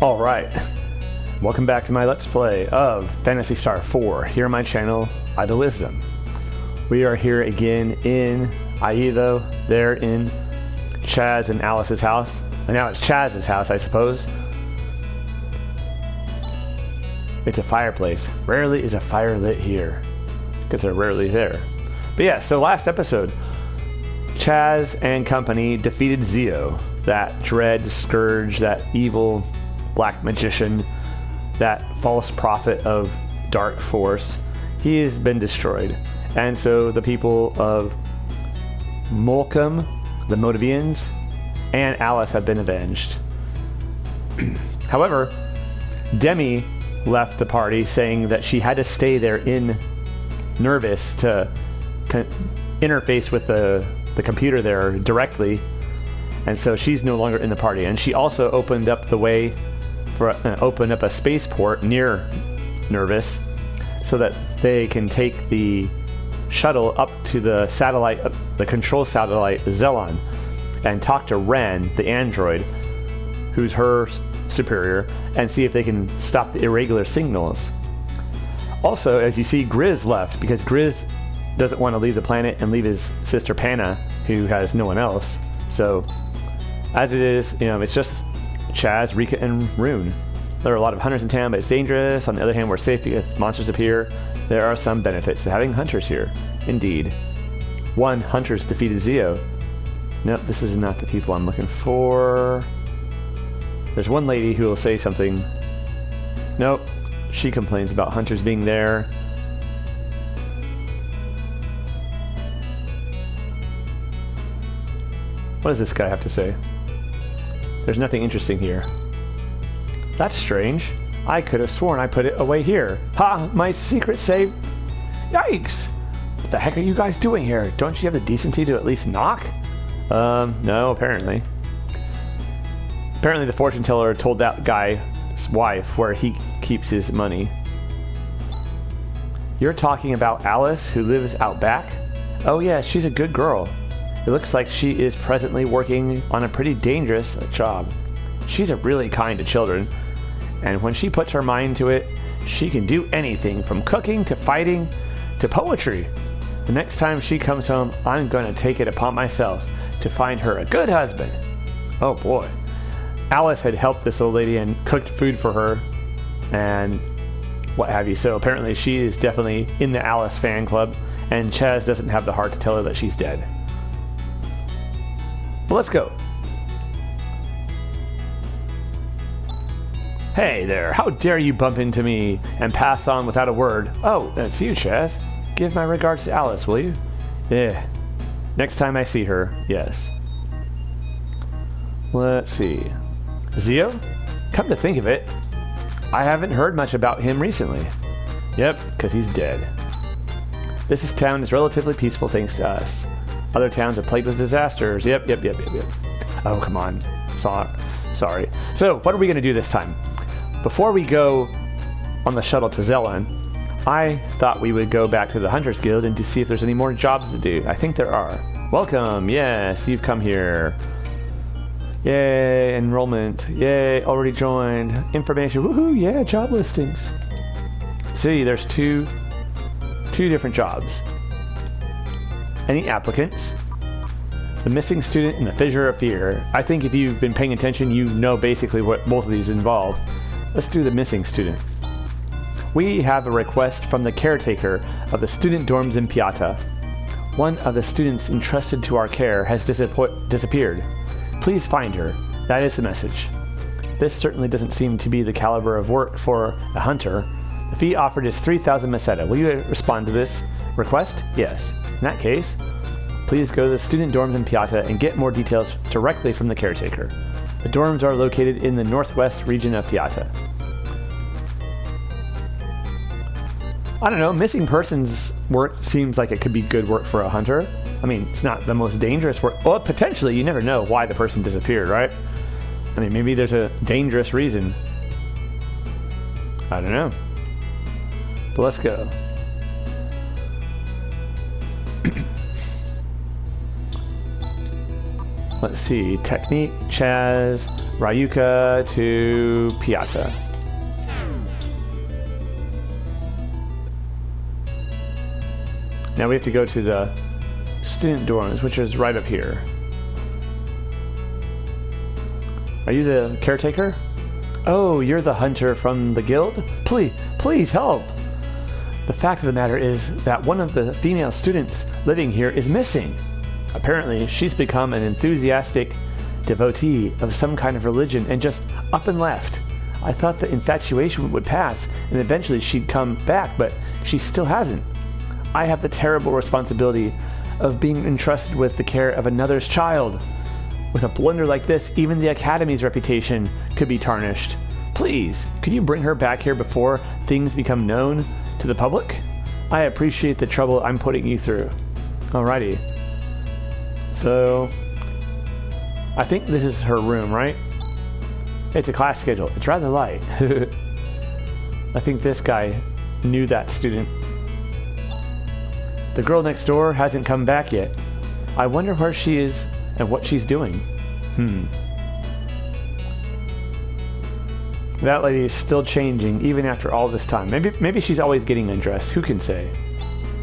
Alright, welcome back to my Let's Play of Phantasy Star 4 here on my channel, Idolism. We are here again in Aido, there in Chaz and Alys's house. And now it's Chaz's house, I suppose. It's a fireplace. Rarely is a fire lit here, because they're rarely there. But yeah, so last episode, Chaz and company defeated Zeo, that dread scourge, that evil black magician, that false prophet of dark force. He has been destroyed. And so the people of Molcom, the Motivians, and Alys have been avenged. However, Demi left the party saying that she had to stay there in Nervous to interface with the computer there directly, and so she's no longer in the party. And she also opened up the way for opened up a spaceport near Nervous so that they can take the shuttle up to the satellite, the control satellite Zelan, and talk to Ren, the android, who's her superior, and see if they can stop the irregular signals. Also, as you see, Grizz left because Grizz doesn't want to leave the planet and leave his sister Panna, who has no one else. So, as it is, it's just Chaz, Rika, and Rune. There are a lot of hunters in town, but it's dangerous. On the other hand, we're safe because monsters appear. There are some benefits to having hunters here. Indeed. One, hunters defeated Zeo. Nope, this is not the people I'm looking for. There's one lady who will say something. Nope, she complains about hunters being there. What does this guy have to say? There's nothing interesting here. That's strange. I could have sworn I put it away here. Ha! My secret save. Yikes! What the heck are you guys doing here? Don't you have the decency to at least knock? No, apparently. Apparently the fortune teller told that guy's wife where he keeps his money. You're talking about Alys, who lives out back? Oh yeah, she's a good girl. It looks like she is presently working on a pretty dangerous job. She's really kind to children, and when she puts her mind to it, she can do anything from cooking to fighting to poetry. The next time she comes home, I'm going to take it upon myself to find her a good husband. Oh boy. Alys had helped this old lady and cooked food for her and what have you, so apparently she is definitely in the Alys fan club, and Chaz doesn't have the heart to tell her that she's dead. Well, let's go. Hey there, how dare you bump into me and pass on without a word? Oh, it's you, Chaz. Give my regards to Alys, will you? Yeah. Next time I see her, yes. Let's see. Zeo? Come to think of it, I haven't heard much about him recently. Yep, because he's dead. This town is relatively peaceful thanks to us. Other towns are plagued with disasters. Yep. Oh, come on. Sorry. So, what are we going to do this time? Before we go on the shuttle to Zelan, I thought we would go back to the Hunters Guild and to see if there's any more jobs to do. I think there are. Welcome. Yes, you've come here. Yay, enrollment. Yay, already joined. Information. Woohoo, yeah, job listings. See, there's two different jobs. Any applicants? The missing student and the fissure of fear. I think if you've been paying attention, you know basically what both of these involve. Let's do the missing student. We have a request from the caretaker of the student dorms in Piata. One of the students entrusted to our care has disappeared. Please find her. That is the message. This certainly doesn't seem to be the caliber of work for a hunter. The fee offered is 3,000 meseta. Will you respond to this request? Yes. In that case, please go to the student dorms in Piata and get more details directly from the caretaker. The dorms are located in the northwest region of Piata. I don't know, missing persons work seems like it could be good work for a hunter. I mean, it's not the most dangerous work. Well, potentially, you never know why the person disappeared, right? I mean, maybe there's a dangerous reason. I don't know. But let's go. Let's see. Technique, Chaz, Rika to Piazza. Now we have to go to the student dorms, which is right up here. Are you the caretaker? Oh, you're the hunter from the guild? Please help! The fact of the matter is that one of the female students living here is missing. Apparently, she's become an enthusiastic devotee of some kind of religion and just up and left. I thought the infatuation would pass and eventually she'd come back, but she still hasn't. I have the terrible responsibility of being entrusted with the care of another's child. With a blunder like this, even the Academy's reputation could be tarnished. Please, could you bring her back here before things become known to the public? I appreciate the trouble I'm putting you through. Alrighty. So, I think this is her room, right? It's a class schedule. It's rather light. I think this guy knew that student. The girl next door hasn't come back yet. I wonder where she is and what she's doing. That lady is still changing even after all this time. Maybe she's always getting undressed. Who can say?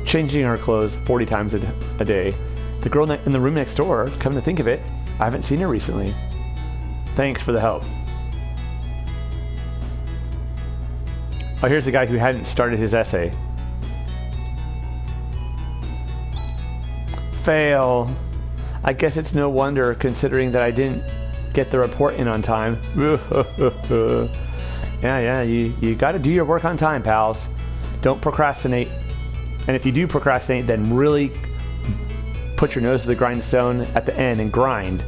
Changing her clothes 40 times a day. The girl in the room next door, come to think of it, I haven't seen her recently. Thanks for the help. Oh, here's the guy who hadn't started his essay. Fail. I guess it's no wonder considering that I didn't get the report in on time. Yeah, you gotta do your work on time, pals. Don't procrastinate. And if you do procrastinate, then really put your nose to the grindstone at the end and grind.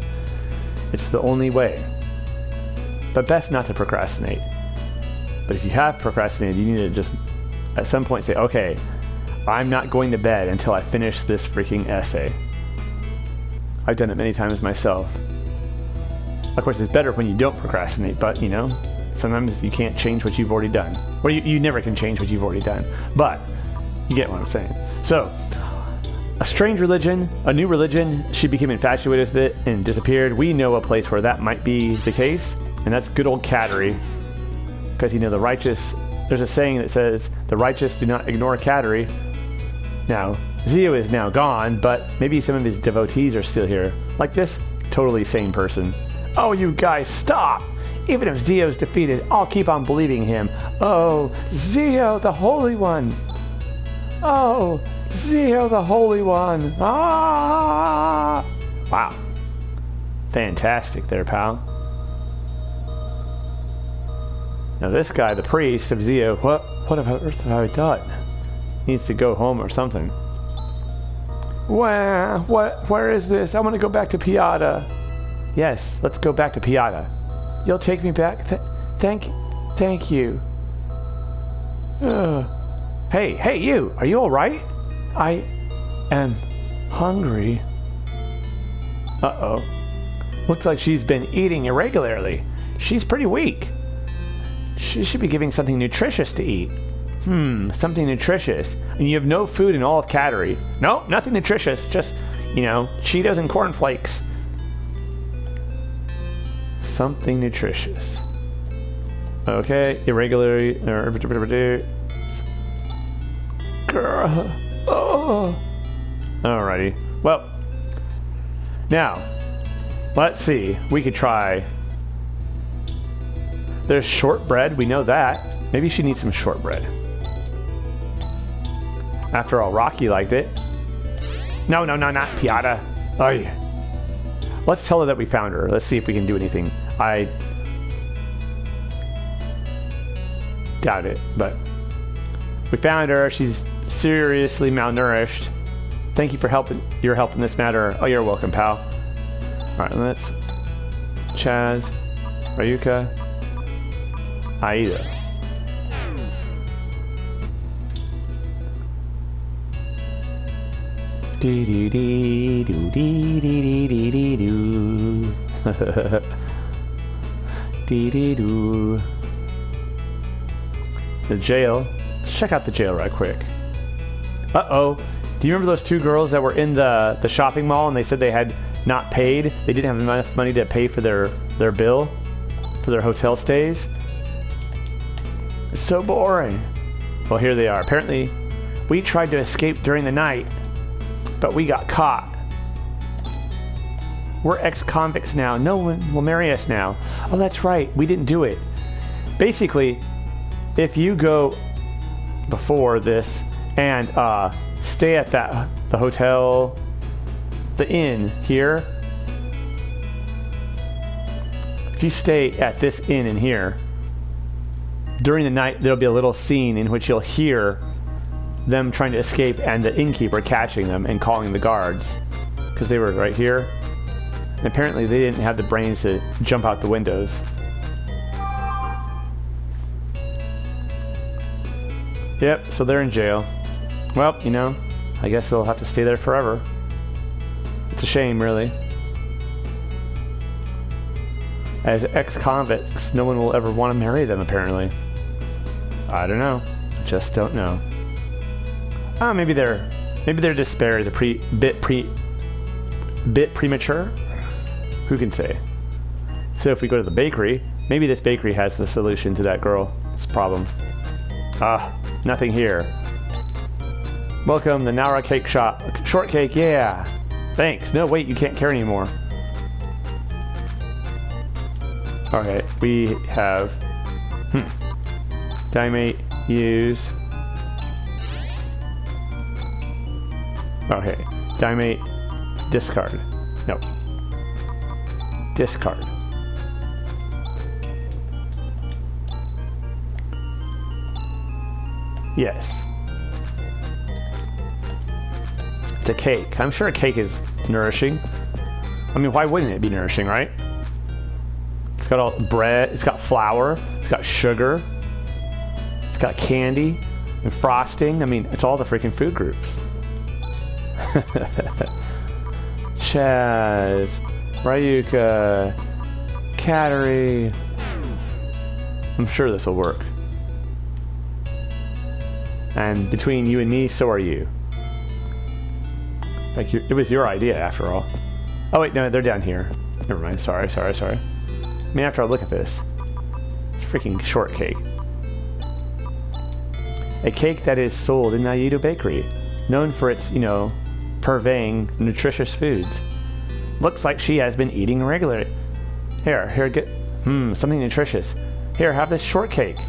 It's the only way. But best not to procrastinate. But if you have procrastinated, you need to just at some point say, okay, I'm not going to bed until I finish this freaking essay. I've done it many times myself. Of course, it's better when you don't procrastinate, but, you know, sometimes you can't change what you've already done. Or you never can change what you've already done. But, you get what I'm saying. So, a strange religion, a new religion, she became infatuated with it and disappeared. We know a place where that might be the case, and that's good old Cattery. Because, you know, the righteous, there's a saying that says, the righteous do not ignore Cattery. Now, Zio is now gone, but maybe some of his devotees are still here. Like this totally sane person. Oh, you guys, stop! Even if Zio's defeated, I'll keep on believing him. Oh, Zio, the Holy One! Oh, Zio, the Holy One! Ah! Wow. Fantastic there, pal. Now this guy, the priest of Zio, what on earth have I done? Needs to go home or something. Wow, where is this? I want to go back to Piata. Yes, let's go back to Piata. You'll take me back? Thank you. Hey, you! Are you alright? I am hungry. Uh-oh. Looks like she's been eating irregularly. She's pretty weak. She should be giving something nutritious to eat. Something nutritious. And you have no food in all of Cattery. No, nothing nutritious. Just, you know, Cheetos and cornflakes. Something nutritious. Okay, irregularly. Girl. Oh. Alrighty. Well, now, let's see. We could try. There's shortbread. We know that. Maybe she needs some shortbread. After all, Rocky liked it. No, not Piata. Oh, yeah. Let's tell her that we found her. Let's see if we can do anything. I doubt it, but we found her. She's seriously malnourished. Thank you for your help in this matter. Oh, you're welcome, pal. Alright, let's Chaz, Rika, Aida. Dee dee dee doo dee dee dee dee doo. Dee dee doo. The jail. Let's check out the jail right quick. Uh-oh. Do you remember those two girls that were in the shopping mall and they said they had not paid? They didn't have enough money to pay for their bill? for their hotel stays. It's so boring. Well, here they are. Apparently, we tried to escape during the night, but we got caught. We're ex-convicts now. No one will marry us now. Oh, that's right. We didn't do it. Basically, if you go before this and stay at the hotel, the inn here, if you stay at this inn in here, during the night there'll be a little scene in which you'll hear them trying to escape and the innkeeper catching them and calling the guards because they were right here. And apparently they didn't have the brains to jump out the windows. Yep, so they're in jail. Well, you know, I guess they'll have to stay there forever. It's a shame, really. As ex-convicts, no one will ever want to marry them, apparently. I don't know. Just don't know. Oh, maybe their despair is a bit premature. Who can say? So if we go to the bakery, maybe this bakery has the solution to that girl's problem. Nothing here. Welcome, the Naura Cake Shop. Shortcake, yeah. Thanks. No, wait, you can't carry anymore. Okay, we have... Diamate, use... Okay, Diamate, discard. No. Discard. Yes. It's a cake. I'm sure a cake is nourishing. I mean, why wouldn't it be nourishing, right? It's got all bread, it's got flour, it's got sugar, it's got candy and frosting. I mean, it's all the freaking food groups. Chaz, Rika, Cattery. I'm sure this will work. And between you and me, so are you. Like it was your idea, after all. Oh wait, no, they're down here. Never mind. Sorry. I mean, after I look at this, it's freaking shortcake. A cake that is sold in Naito Bakery, known for its, you know, purveying nutritious foods. Looks like she has been eating regularly. Here, get something nutritious. Here, have this shortcake.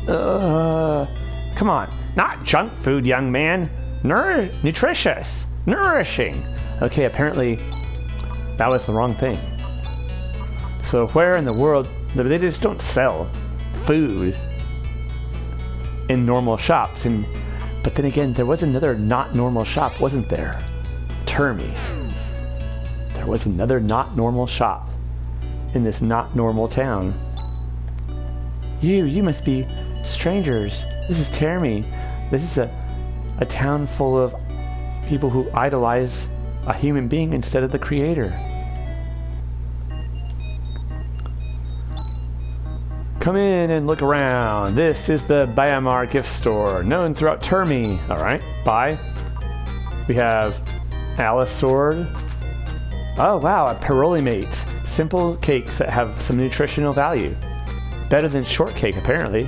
Come on, not junk food, young man. Nutritious, nourishing. Okay, apparently that was the wrong thing. So where in the world, they just don't sell food in normal shops. But then again, there was another not normal shop, wasn't there? Termy. There was another not normal shop in this not normal town. You must be strangers. This is Termy. This is a town full of people who idolize a human being instead of the creator. Come in and look around. This is the Bayamar gift store, known throughout Termy. Alright, buy. We have Alys sword. Oh wow, a Paroli mate. Simple cakes that have some nutritional value. Better than shortcake, apparently.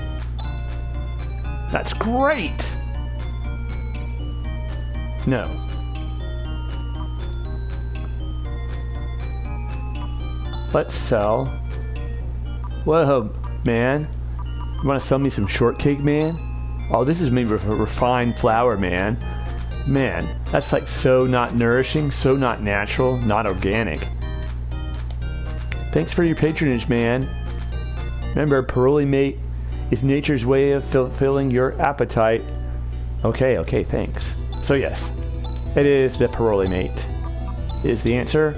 That's great! No. Let's sell. Whoa, man. You want to sell me some shortcake, man? Oh, this is made with refined flour, man. Man, that's like so not nourishing, so not natural, not organic. Thanks for your patronage, man. Remember, Paroli mate is nature's way of fulfilling your appetite. Okay, thanks. So yes, it is the Paroli mate. Is the answer.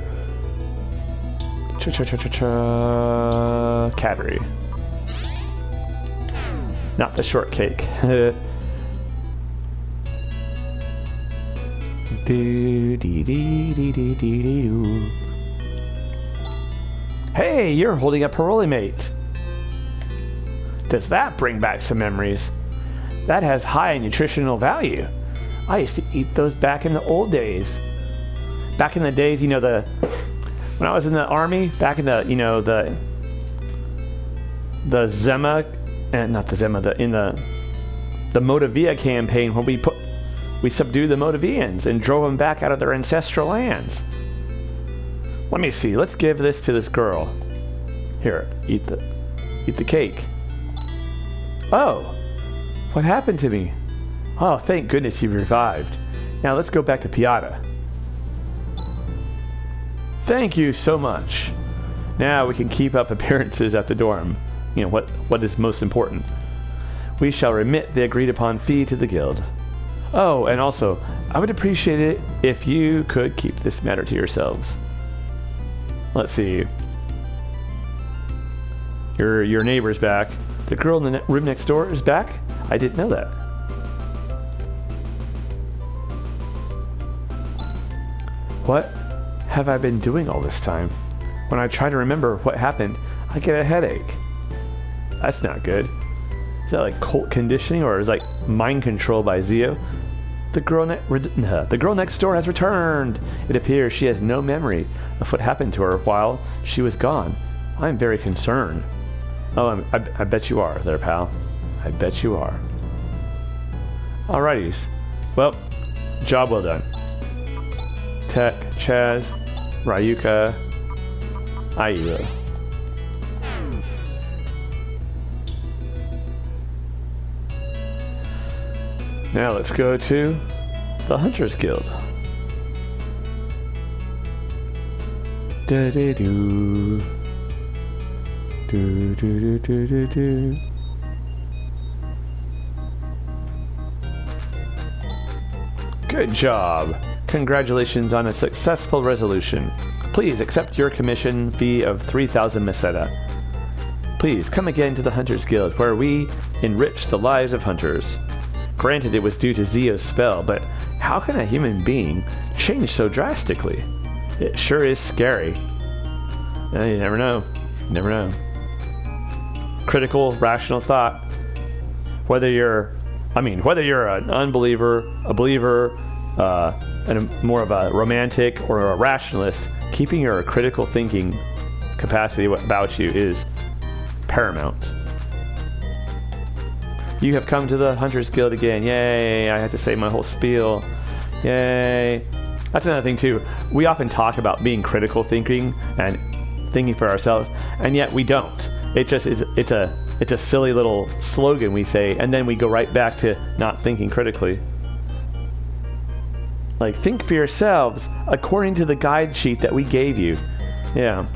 Cattery. Not the shortcake. Hey, you're holding a Paroli mate. Does that bring back some memories? That has high nutritional value. I used to eat those back in the old days. Back in the days, you know, when I was in the army, back in the, you know, the Zema, and not the Zema, in the Modavia campaign where we subdued the Modavians and drove them back out of their ancestral lands. Let me see. Let's give this to this girl. Here, eat the cake. Oh, what happened to me? Oh, thank goodness you revived. Now let's go back to Piata. Thank you so much. Now we can keep up appearances at the dorm. You know, what is most important. We shall remit the agreed upon fee to the guild. Oh, and also, I would appreciate it if you could keep this matter to yourselves. Let's see. Your neighbor's back. The girl in the room next door is back? I didn't know that. What have I been doing all this time? When I try to remember what happened, I get a headache. That's not good. Is that like cult conditioning or is it like mind control by Zio? The girl next door has returned. It appears she has no memory of what happened to her while she was gone. I'm very concerned. Oh, I bet you are there, pal. I bet you are. Alrighties. Well, job well done. Tech, Chaz, Rika, Ayla. Now let's go to the Hunters Guild. Da-da-doo. Do-do-do-do-do-do. Good job. Congratulations on a successful resolution. Please accept your commission fee of 3,000 meseta. Please come again to the Hunters Guild, where we enrich the lives of hunters. Granted, it was due to Zio's spell, but how can a human being change so drastically? It sure is scary. You never know. You never know. Critical, rational thought. Whether you're an unbeliever, a believer, and more of a romantic or a rationalist, keeping your critical thinking capacity about you is paramount. You have come to the Hunters Guild again. Yay, I had to say my whole spiel. Yay. That's another thing too. We often talk about being critical thinking and thinking for ourselves, and yet we don't. It just is, it's a silly little slogan we say, and then we go right back to not thinking critically. Like, think for yourselves according to the guide sheet that we gave you. Yeah.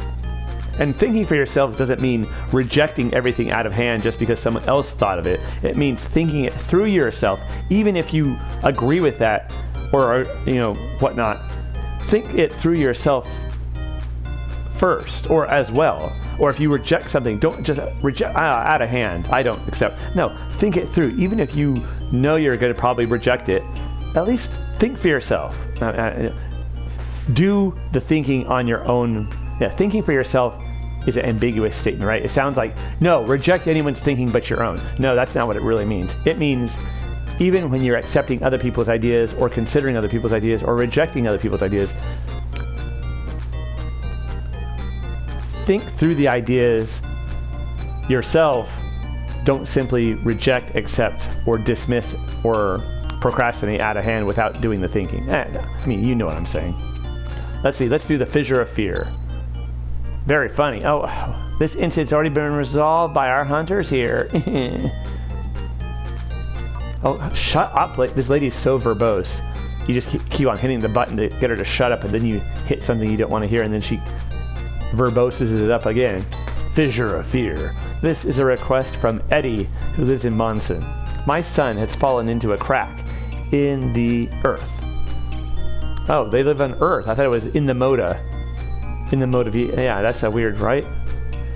And thinking for yourselves doesn't mean rejecting everything out of hand just because someone else thought of it. It means thinking it through yourself, even if you agree with that or, whatnot. Think it through yourself first or as well. Or if you reject something, don't just reject out of hand. I don't accept. No, think it through. Even if you know you're going to probably reject it, at least think for yourself. Do the thinking on your own. Yeah, thinking for yourself is an ambiguous statement, right? It sounds like, no, reject anyone's thinking but your own. No, that's not what it really means. It means even when you're accepting other people's ideas or considering other people's ideas or rejecting other people's ideas, think through the ideas yourself. Don't simply reject, accept, or dismiss, or procrastinate out of hand without doing the thinking. I mean, you know what I'm saying. Let's see, let's do the Fissure of Fear. Very funny. Oh, this incident's already been resolved by our hunters here. Oh, shut up. This lady's so verbose. You just keep on hitting the button to get her to shut up, and then you hit something you don't want to hear, and then she verboses it up again. Fissure of Fear. This is a request from Eddie, who lives in Monson. My son has fallen into a crack in the earth. Oh, they live on Earth. I thought it was in the Moda. In the Moda. Yeah, that's a weird, right?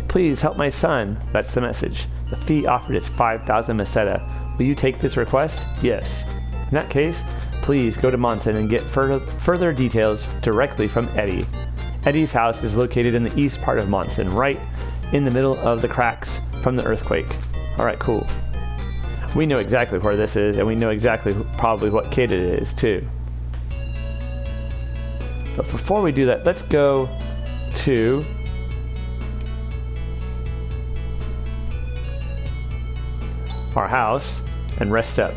Please help my son. That's the message. The fee offered is 5,000 meseta. Will you take this request? Yes. In that case, please go to Monson and get further details directly from Eddie. Eddie's house is located in the east part of Monson, right in the middle of the cracks from the earthquake. Alright, cool. We know exactly where this is, and we know exactly probably what kid it is, too. But before we do that, let's go to our house and rest up.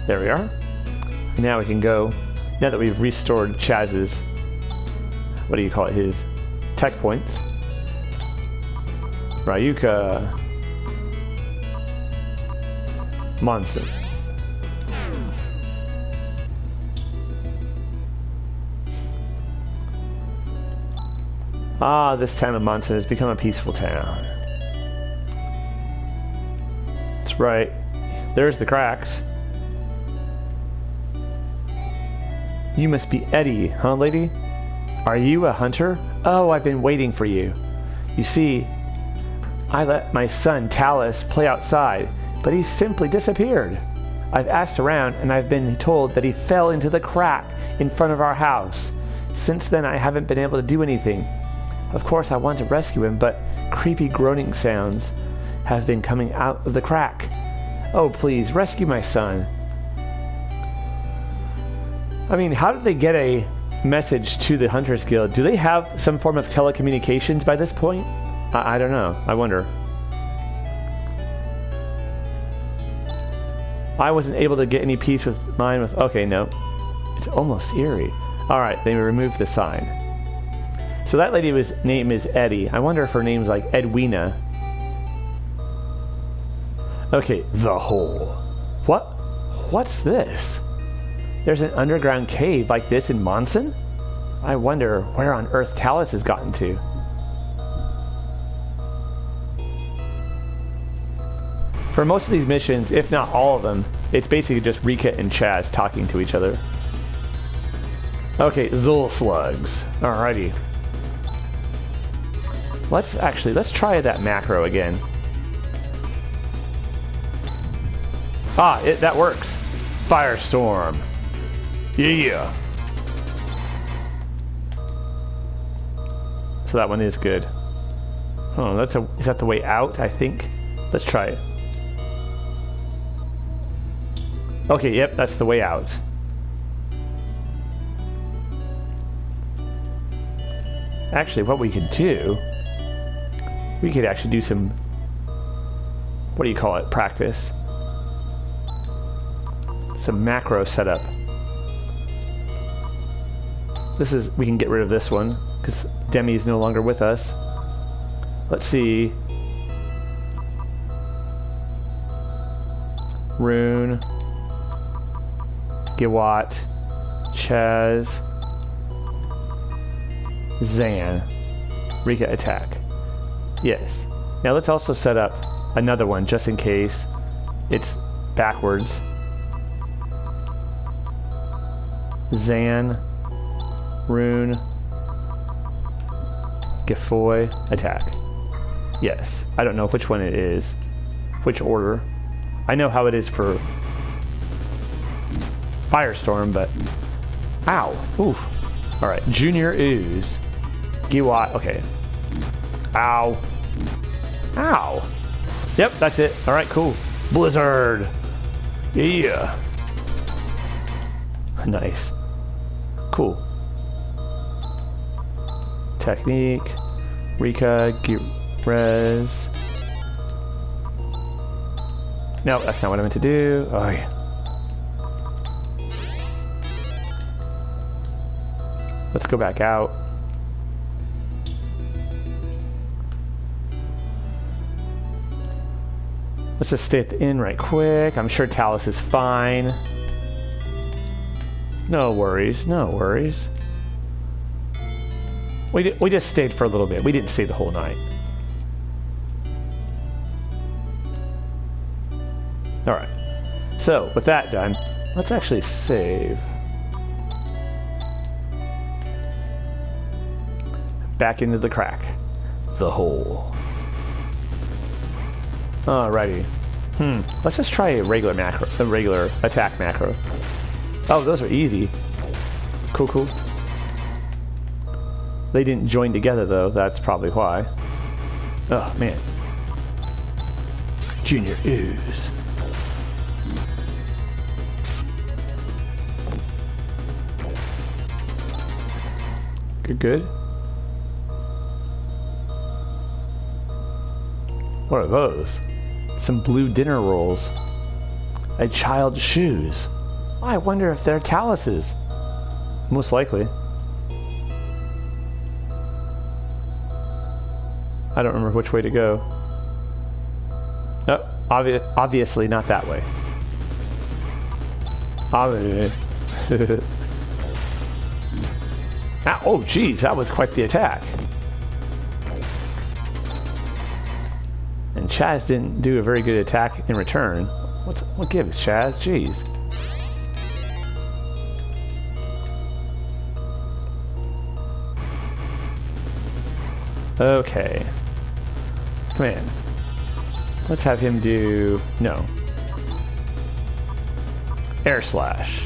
There we are. Now we can go, now that we've restored Chaz's, what do you call it, his tech points. Rika. Monson. Ah, this town of Monson has become a peaceful town. That's right. There's the cracks. You must be Eddie, huh, lady? Are you a hunter? Oh, I've been waiting for you. You see, I let my son Talus play outside, but he simply disappeared. I've asked around, and I've been told that he fell into the crack in front of our house. Since then, I haven't been able to do anything. Of course, I want to rescue him, but creepy groaning sounds have been coming out of the crack. Oh, please, rescue my son. I mean, how did they get a message to the Hunters Guild? Do they have some form of telecommunications by this point? I don't know. I wonder. I wasn't able to get any peace with mine with... Okay, no. It's almost eerie. Alright, they removed the sign. So that lady's name is Eddie. I wonder if her name's like Edwina. Okay, the hole. What? What's this? There's an underground cave like this in Monson? I wonder where on earth Talus has gotten to. For most of these missions, if not all of them, it's basically just Rika and Chaz talking to each other. Okay, Zul slugs. Alrighty. Let's try that macro again. Ah, that works. Firestorm. Yeah. So that one is good. Oh, is that the way out, I think? Let's try it. Okay, yep, that's the way out. Actually, what we could do, we could actually do some, what do you call it, practice. Some macro setup. We can get rid of this one, because Demi is no longer with us. Let's see. Rune. Giwat. Chaz. Zan. Rika attack. Yes. Now let's also set up another one, just in case it's backwards. Zan. Rune. Gifoy. Attack. Yes. I don't know which one it is. Which order. I know how it is for Firestorm, but... Ow. Oof. Alright. Junior Ooze. Giwat. Okay. Ow. Ow. Yep, that's it. Alright, cool. Blizzard. Yeah. Nice. Cool. Technique. Rika. Res. No, that's not what I meant to do. Oh, yeah. Let's go back out. Let's just stay at the inn right quick. I'm sure Talus is fine. No worries, no worries. We just stayed for a little bit. We didn't stay the whole night. Alright. So, with that done, let's actually save. Back into the crack. The hole. Alrighty. Let's just try a regular attack macro. Oh, those are easy. Cool, cool. They didn't join together though, that's probably why. Oh man. Junior Ooze. Good, good. What are those? Some blue dinner rolls. A child's shoes. I wonder if they're Talus's. Most likely. I don't remember which way to go. Oh, obviously not that way. Oh, geez, that was quite the attack. And Chaz didn't do a very good attack in return. What gives, Chaz? Jeez. Okay. Come in. Let's have him do... No. Air Slash.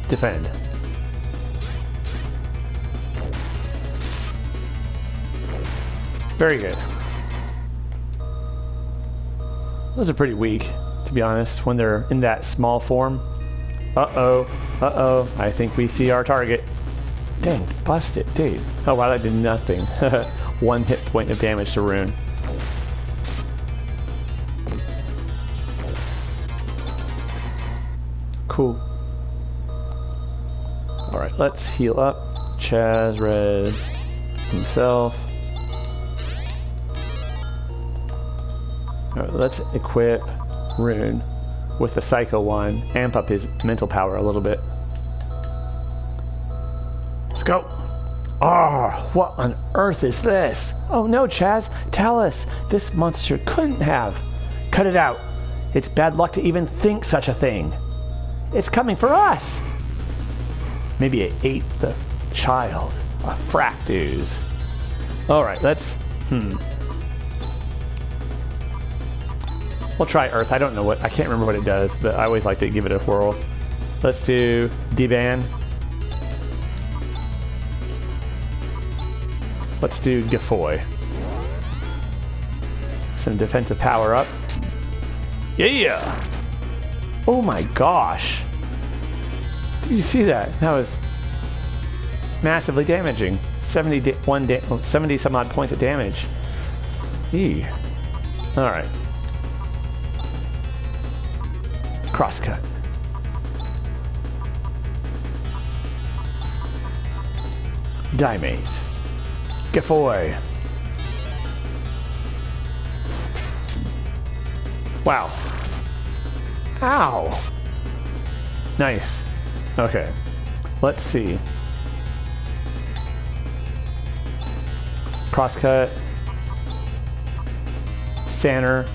Defend. Very good. Those are pretty weak, to be honest, when they're in that small form. Uh-oh. Uh-oh. I think we see our target. Dang, bust it, dude. Oh, wow, that did nothing. 1 hit point of damage to Rune. Cool. Alright, let's heal up. Chaz res himself. Alright, let's equip Rune with the Psycho one. Amp up his mental power a little bit. Let's go. Oh, what on earth is this? Oh no, Chaz. Talus. This monster couldn't have. Cut it out. It's bad luck to even think such a thing. It's coming for us. Maybe it ate the child. A fractuse. Alright, let's... We'll try Earth. I don't know what... I can't remember what it does, but I always like to give it a whirl. Let's do D-Ban. Let's do Gafoy. Some defensive power up. Yeah! Oh my gosh! Did you see that? That was massively damaging. 70 some odd points of damage. Eee. Alright. Crosscut. Dimate. Gafoy. Wow. Ow. Nice. Okay. Let's see. Crosscut. Sanner.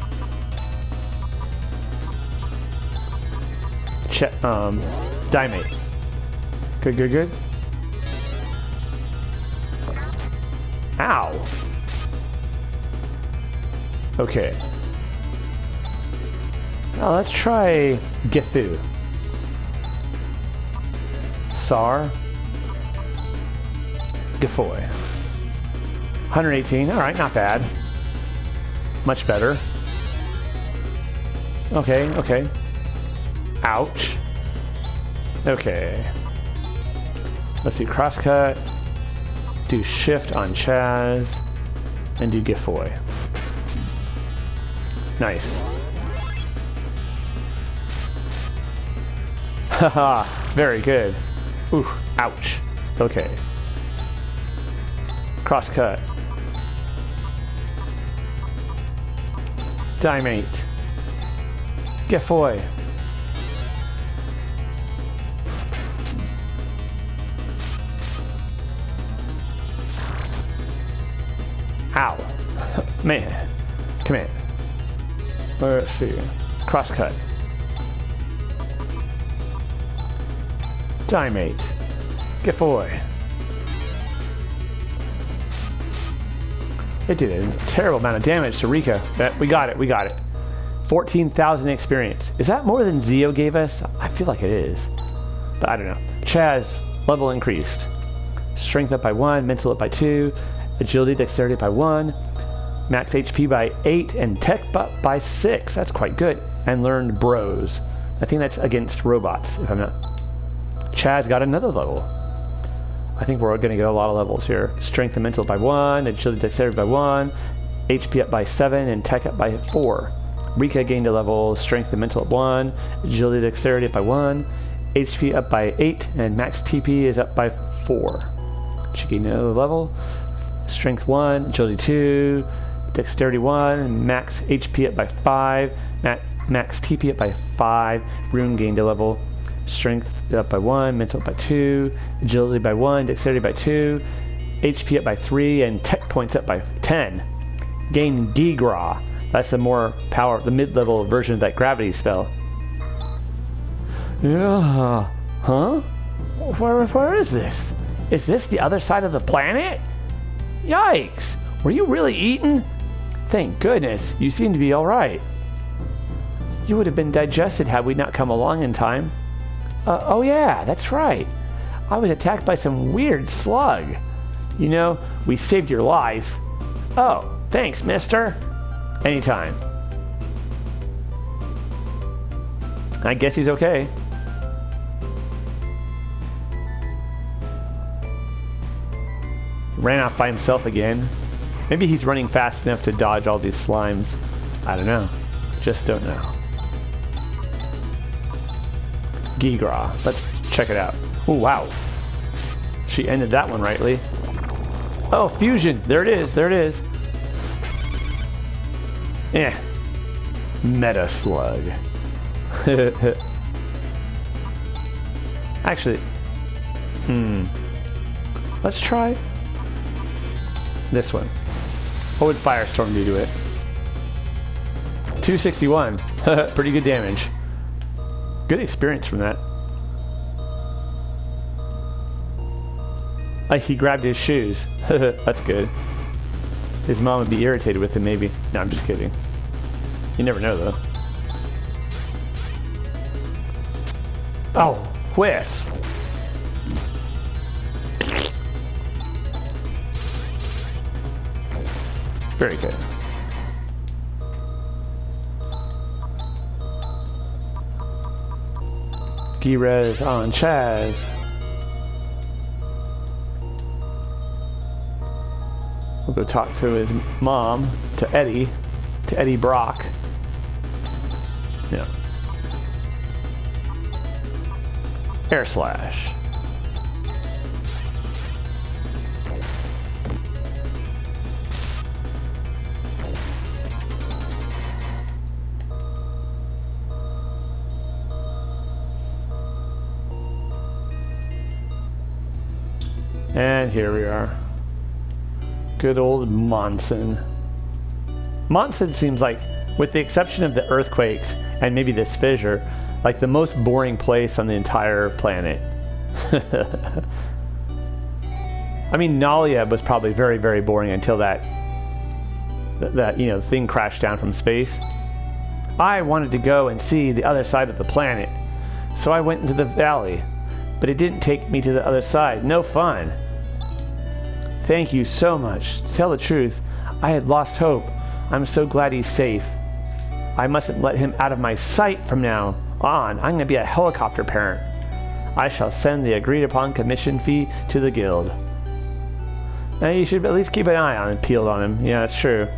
Dimate. Good, good, good. Ow. Okay. Now let's try Gethu. Sar. Gafoy. 118. Alright, not bad. Much better. Okay, okay. Ouch. Okay. Let's do crosscut. Do shift on Chaz. And do Gafoy. Nice. Haha, very good. Ooh, ouch. Okay. Crosscut. Dimate. Gafoy. Ow. Man. Come in. Let's see. Crosscut. Dimate. Gafoy. It did a terrible amount of damage to Rika. We got it, we got it. 14,000 experience. Is that more than Zeo gave us? I feel like it is. But I don't know. Chaz, level increased. Strength up by 1, mental up by 2, agility, dexterity by 1, max HP by 8, and tech up by 6. That's quite good. And learned bros. I think that's against robots, if I'm not... Chaz got another level. I think we're going to get a lot of levels here. Strength and mental by 1, agility dexterity by 1, HP up by 7, and tech up by 4. Rika gained a level, strength and mental at 1, agility dexterity up by 1, HP up by 8, and max TP is up by 4. She gained another level. Strength 1, agility 2, dexterity 1, and max HP up by 5, max TP up by 5. Rune gained a level. Strength up by 1, mental up by 2, agility by 1, dexterity by 2, HP up by 3, and tech points up by 10. Gain D-Gra. That's the more power, the mid-level version of that gravity spell. Yeah. Huh? Where is this? Is this the other side of the planet? Yikes! Were you really eaten? Thank goodness, you seem to be alright. You would have been digested had we not come along in time. Oh yeah, that's right. I was attacked by some weird slug. You know, we saved your life. Oh, thanks, mister. Anytime. I guess he's okay. Ran off by himself again. Maybe he's running fast enough to dodge all these slimes. I don't know. Just don't know. Gigra. Let's check it out. Oh, wow. She ended that one rightly. Oh, fusion. There it is. There it is. Meta slug. Actually, let's try this one. What would Firestorm do to it? 261. Pretty good damage. Good experience from that. He grabbed his shoes. That's good. His mom would be irritated with him, maybe. No, I'm just kidding. You never know, though. Oh, whiff. Very good. G-Res on Chaz. We'll go talk to his mom, to Eddie Brock. Yeah. Air Slash. And here we are. Good old Monson. Monson seems like, with the exception of the earthquakes and maybe this fissure, like the most boring place on the entire planet. I mean, Nalia was probably very, very boring until that thing crashed down from space. I wanted to go and see the other side of the planet, so I went into the valley, but it didn't take me to the other side. No fun. Thank you so much. To tell the truth, I had lost hope. I'm so glad he's safe. I mustn't let him out of my sight from now on. I'm going to be a helicopter parent. I shall send the agreed upon commission fee to the guild. Now you should at least keep an eye on him, peeled on him. Yeah, that's true.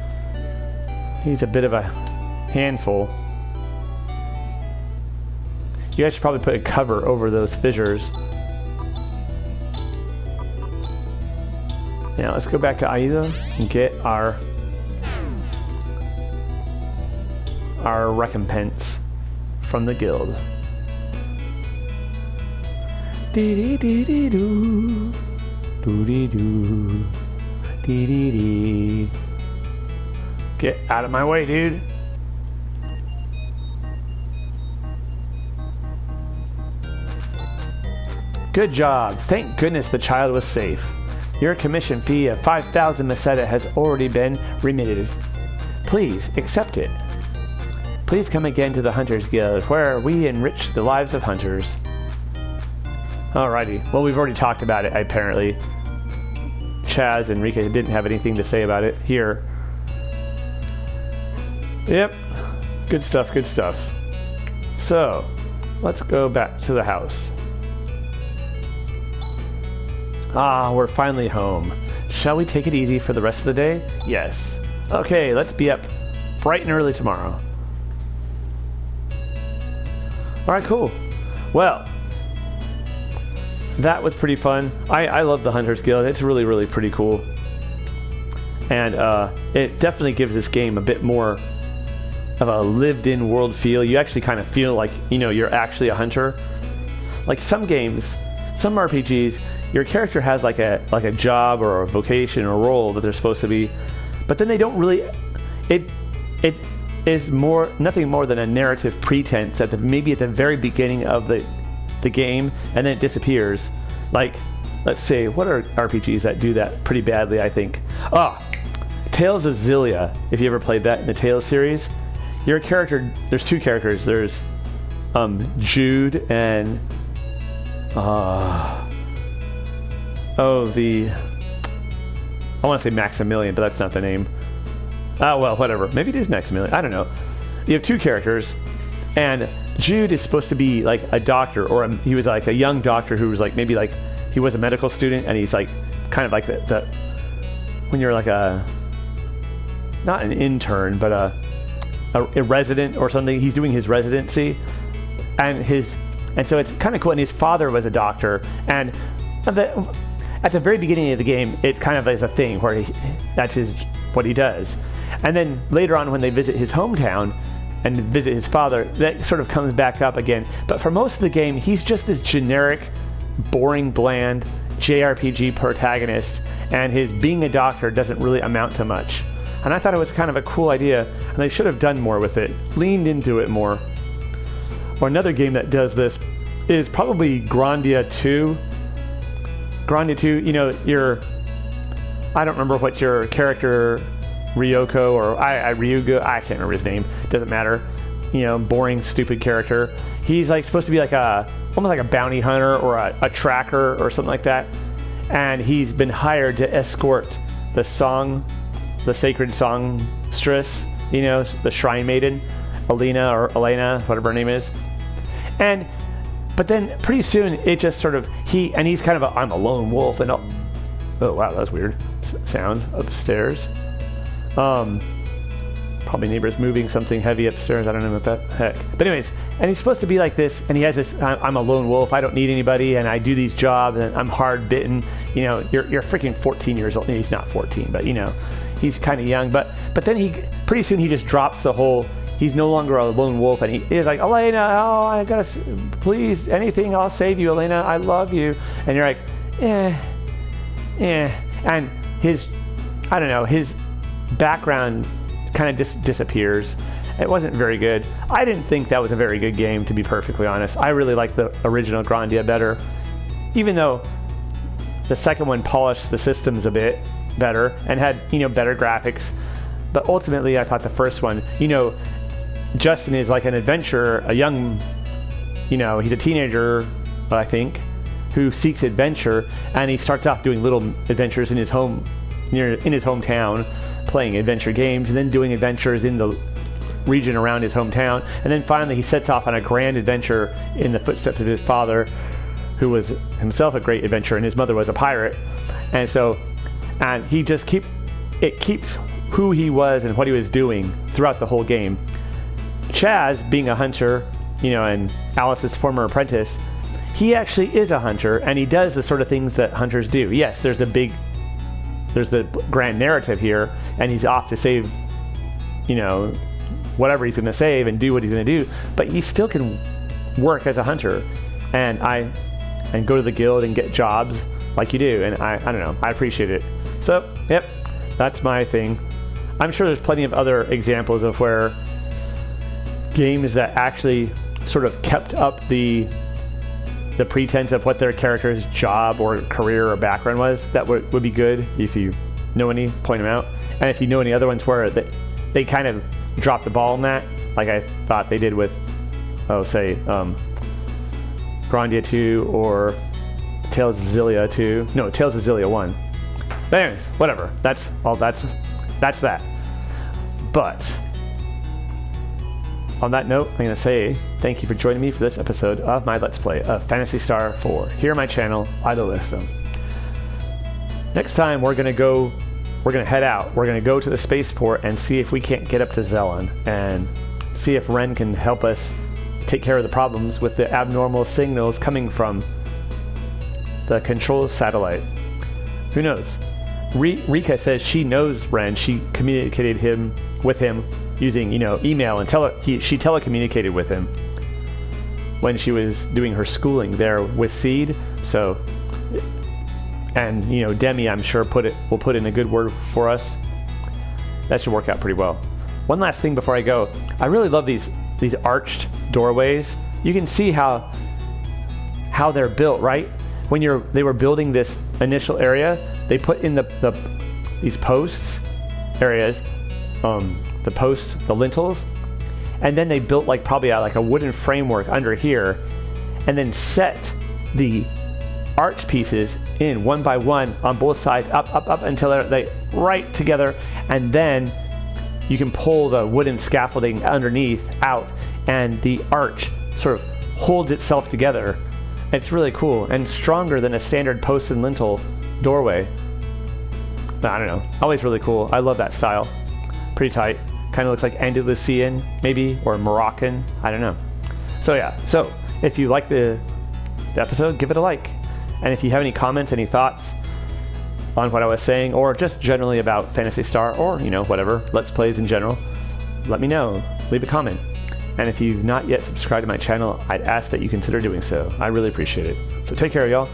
He's a bit of a handful. You guys should probably put a cover over those fissures. Now let's go back to Aida and get our recompense from the guild. Dee dee dee dee doo, doo dee doo, dee dee dee. Get out of my way, dude. Good job. Thank goodness the child was safe. Your commission fee of 5,000 Meseta has already been remitted. Please accept it. Please come again to the Hunters Guild, where we enrich the lives of hunters. Alrighty. Well, we've already talked about it, apparently. Chaz and Rika didn't have anything to say about it here. Yep. Good stuff, good stuff. So, let's go back to the house. Ah, we're finally home. Shall we take it easy for the rest of the day? Yes. Okay, let's be up bright and early tomorrow. Alright, cool. Well, that was pretty fun. I love the Hunter's Guild. It's really, really pretty cool. And it definitely gives this game a bit more of a lived-in world feel. You actually kind of feel like, you know, you're actually a hunter. Like some games, some RPGs, your character has like a job or a vocation or role that they're supposed to be, but then they don't really. It is nothing more than a narrative pretense maybe at the very beginning of the game, and then it disappears. Like, let's say, what are RPGs that do that pretty badly? I think. Tales of Xillia. If you ever played that in the Tales series, your character. There's two characters. There's Jude and I want to say Maximilian, but that's not the name. Well, whatever. Maybe it is Maximilian. I don't know. You have two characters, and Jude is supposed to be like a doctor, or he was like a young doctor who was like maybe like he was a medical student, and he's like kind of like the when you're like not an intern, but a resident or something. He's doing his residency, and so it's kind of cool. And his father was a doctor, and at the very beginning of the game, it's kind of like a thing where that's what he does. And then later on, when they visit his hometown and visit his father, that sort of comes back up again. But for most of the game, he's just this generic, boring, bland JRPG protagonist, and his being a doctor doesn't really amount to much. And I thought it was kind of a cool idea, and they should have done more with it, leaned into it more. Or another game that does this is probably Grandia 2. Grandia 2, you know, I don't remember what your character, Ryoko or Ryuga, I can't remember his name, doesn't matter. You know, boring, stupid character. He's like supposed to be like almost like a bounty hunter or a tracker or something like that. And he's been hired to escort the sacred songstress, you know, the shrine maiden, Elena, whatever her name is. But then pretty soon it just sort of, he's kind of I'm a lone wolf and oh wow, that was weird sound upstairs. Probably neighbors moving something heavy upstairs. I don't know what the heck. But anyways, and he's supposed to be like this, and he has this, I'm a lone wolf, I don't need anybody, and I do these jobs, and I'm hard bitten. You know, you're freaking 14 years old. He's not 14, but you know, he's kind of young. But then pretty soon he just drops the whole, he's no longer a lone wolf, and he's like, Elena, oh, I gotta, please, anything, I'll save you, Elena, I love you. And you're like, and his background kind of just disappears. It wasn't very good. I didn't think that was a very good game, to be perfectly honest. I really liked the original Grandia better, even though the second one polished the systems a bit better and had, you know, better graphics. But ultimately, I thought the first one, you know, Justin is like an adventurer, a young, you know, he's a teenager, I think, who seeks adventure, and he starts off doing little adventures in his hometown, playing adventure games, and then doing adventures in the region around his hometown, and then finally he sets off on a grand adventure in the footsteps of his father, who was himself a great adventurer, and his mother was a pirate. And he just keeps who he was and what he was doing throughout the whole game. Chaz, being a hunter, you know, and Alys's former apprentice, he actually is a hunter, and he does the sort of things that hunters do. Yes, there's the grand narrative here, and he's off to save, you know, whatever he's going to save and do what he's going to do, but he still can work as a hunter and go to the guild and get jobs like you do, and I don't know, I appreciate it. So, yep, that's my thing. I'm sure there's plenty of other examples of where games that actually sort of kept up the pretense of what their character's job or career or background was, that would be good. If you know any, point them out. And if you know any other ones where they kind of dropped the ball on that, like I thought they did with, say, Grandia 2 or Tales of Xillia 2. No, Tales of Xillia 1. But anyways, whatever. That's that. But on that note, I'm going to say thank you for joining me for this episode of my Let's Play of Phantasy Star 4 here on my channel, Idolist. Next time we're gonna head out. We're gonna go to the spaceport and see if we can't get up to Zelan and see if Ren can help us take care of the problems with the abnormal signals coming from the control satellite. Who knows? Rika says she knows Ren. She communicated with him using, email, and she telecommunicated with him when she was doing her schooling there with Seed. So, and Demi, I'm sure will put in a good word for us. That should work out pretty well. One last thing before I go, I really love these arched doorways. You can see how they're built, right? When they were building this initial area, they put in these posts areas, the lintels, and then they built probably a wooden framework under here, and then set the arch pieces in one by one on both sides, up until they right together, and then you can pull the wooden scaffolding underneath out, and the arch sort of holds itself together. It's really cool and stronger than a standard post and lintel doorway. I don't know. Always really cool. I love that style. Pretty tight. Kind of looks like Andalusian, maybe, or Moroccan. I don't know. So yeah. So if you like the episode, give it a like. And if you have any comments, any thoughts on what I was saying, or just generally about Phantasy Star, or whatever, Let's Plays in general, let me know. Leave a comment. And if you've not yet subscribed to my channel, I'd ask that you consider doing so. I really appreciate it. So take care, y'all.